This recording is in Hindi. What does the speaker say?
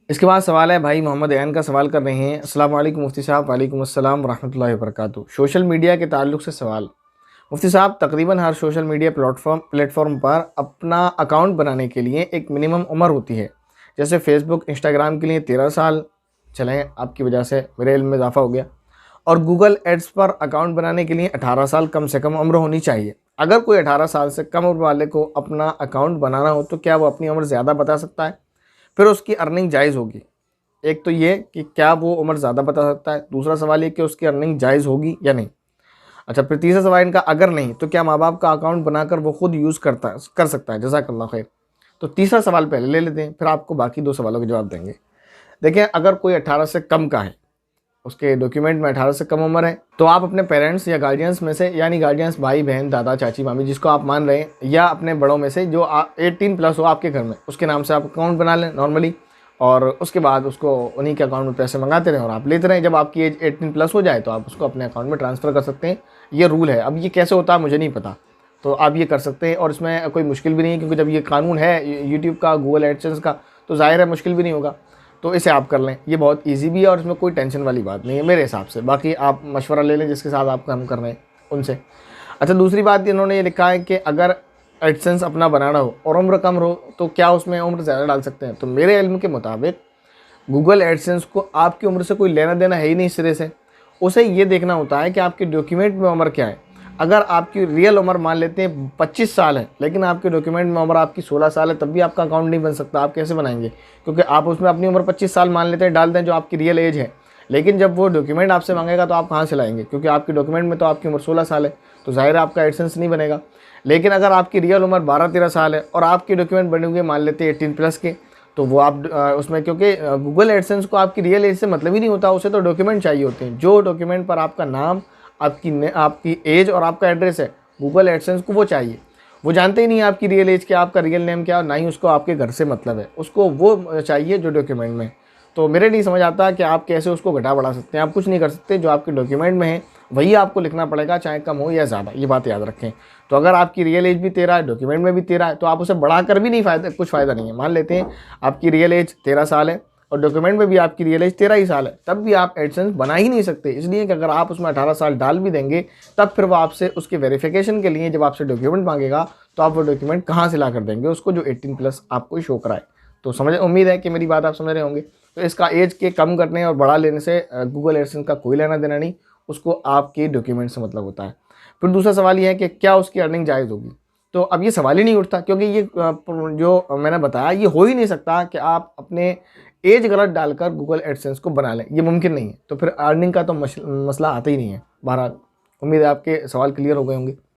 इसके बाद सवाल है भाई मोहम्मद ऐन का सवाल कर रहे हैं। अस्सलाम वालेकुम मुफ्ती साहब। वालेकुम अस्सलाम रहमतुल्लाहि व बरकातुहू। सोशल मीडिया के ताल्लुक़ से सवाल। मुफ्ती साहब, तकरीबन हर सोशल मीडिया प्लेटफॉर्म पर अपना अकाउंट बनाने के लिए एक मिनिमम उम्र होती है। जैसे फेसबुक, इंस्टाग्राम के लिए 13 साल चलें, आपकी वजह से मेरे इल्म में इजाफा हो गया। और गूगल एड्स पर अकाउंट बनाने के लिए 18 साल कम से कम उम्र होनी चाहिए। अगर कोई 18 साल से कम उम्र वाले को अपना अकाउंट बनाना हो तो क्या वो अपनी उम्र ज़्यादा बता सकता है? फिर उसकी अर्निंग जायज़ होगी? एक तो ये कि क्या वो उम्र ज़्यादा बता सकता है, दूसरा सवाल ये कि उसकी अर्निंग जायज़ होगी या नहीं। अच्छा, फिर तीसरा सवाल इनका अगर नहीं तो क्या माँ बाप का अकाउंट बनाकर वो खुद यूज़ कर सकता है? जज़ाकल्लाह खैर। तो तीसरा सवाल पहले ले लेते हैं, फिर आपको बाकी 2 सवालों के जवाब देंगे। देखिए, अगर कोई 18 से कम का है, उसके डॉक्यूमेंट में 18 से कम उम्र है, तो आप अपने पेरेंट्स या गार्डियंस में से, यानी गार्डियंस भाई बहन दादा चाची मामी जिसको आप मान रहे हैं, या अपने बड़ों में से जो 18 प्लस हो आपके घर में, उसके नाम से आप अकाउंट बना लें नॉर्मली। और उसके बाद उसको उन्हीं के अकाउंट में पैसे मंगाते रहें और आप लेते रहें। जब आपकी एज 18 प्लस हो जाए तो आप उसको अपने अकाउंट में ट्रांसफ़र कर सकते हैं। ये रूल है। अब ये कैसे होता है मुझे नहीं पता, तो आप ये कर सकते हैं और इसमें कोई मुश्किल भी नहीं है, क्योंकि जब ये कानून है यूट्यूब का, गूगल एडसेंस का, तो ज़ाहिर है मुश्किल भी नहीं होगा। तो इसे आप कर लें, ये बहुत ईजी भी है और इसमें कोई टेंशन वाली बात नहीं है मेरे हिसाब से। बाकी आप मशवरा ले लें जिसके साथ आप काम कर रहे हैं उनसे। अच्छा, दूसरी बात इन्होंने ये लिखा है कि अगर एडसेंस अपना बनाना हो और उम्र कम हो तो क्या उसमें उम्र ज़्यादा डाल सकते हैं? तो मेरे इल्म के मुताबिक गूगल एडसेंस को आपकी उम्र से कोई लेना देना है ही नहीं सिरे से। उसे ये देखना होता है कि आपके डॉक्यूमेंट में उम्र क्या है। अगर आपकी रियल उम्र मान लेते हैं 25 साल है, लेकिन आपके डॉक्यूमेंट में उम्र आपकी 16 साल है, तब भी आपका अकाउंट नहीं बन सकता। आप कैसे बनाएंगे? क्योंकि आप उसमें अपनी उम्र 25 साल मान लेते हैं, डाल दें जो आपकी रियल एज है, लेकिन जब वो डॉक्यूमेंट आपसे मांगेगा तो आप कहाँ से लाएंगे? क्योंकि आपके डॉक्यूमेंट में तो आपकी उम्र 16 साल है, तो ज़ाहिर है आपका एडसेंस नहीं बनेगा। लेकिन अगर आपकी रियल उम्र 12-13 साल है और आपके डॉक्यूमेंट बने हुए मान लेते हैं 18 प्लस के, तो वो आप उसमें, क्योंकि गूगल एडसेंस को आपकी रियल एज से मतलब ही नहीं होता, उसे तो डॉक्यूमेंट चाहिए होते हैं। जो डॉक्यूमेंट पर आपका नाम, आपकी एज और आपका एड्रेस है, गूगल एडसेंस को वो चाहिए। वो जानते ही नहीं है आपकी रियल एज क्या, आपका रियल नेम क्या, और ना ही उसको आपके घर से मतलब है, उसको वो चाहिए जो डॉक्यूमेंट में। तो मेरे नहीं समझ आता कि आप कैसे उसको घटा बढ़ा सकते हैं। आप कुछ नहीं कर सकते, जो आपके डॉक्यूमेंट में है वही आपको लिखना पड़ेगा, चाहे कम हो या ज़्यादा, ये बात याद रखें। तो अगर आपकी रियल एज भी 13 है, डॉक्यूमेंट में भी 13 है, तो आप उसे बढ़ाकर भी नहीं कुछ फ़ायदा नहीं है। मान लेते हैं आपकी रियल एज 13 साल है और डॉक्यूमेंट में भी आपकी रियल एज 13 ही साल है, तब भी आप एडसेंस बना ही नहीं सकते। इसलिए कि अगर आप उसमें 18 साल डाल भी देंगे, तब फिर वो आपसे उसके वेरिफिकेशन के लिए जब आपसे डॉक्यूमेंट मांगेगा, तो आप वो डॉक्यूमेंट कहाँ से ला कर देंगे उसको, जो 18 प्लस आपको शो कराए। तो उम्मीद है कि मेरी बात आप समझ रहे होंगे। तो इसका एज के कम करने और बढ़ा लेने से गूगल एडसेंस का कोई लेना देना नहीं, उसको आपके डॉक्यूमेंट से मतलब होता है। फिर दूसरा सवाल ये है कि क्या उसकी अर्निंग जायज़ होगी? तो अब ये सवाल ही नहीं उठता, क्योंकि ये जो मैंने बताया, ये हो ही नहीं सकता कि आप अपने एज गलत डालकर गूगल एडसेंस को बना लें, ये मुमकिन नहीं है। तो फिर अर्निंग का तो मसला आता ही नहीं है। बहरहाल, उम्मीद है आपके सवाल क्लियर हो गए होंगे।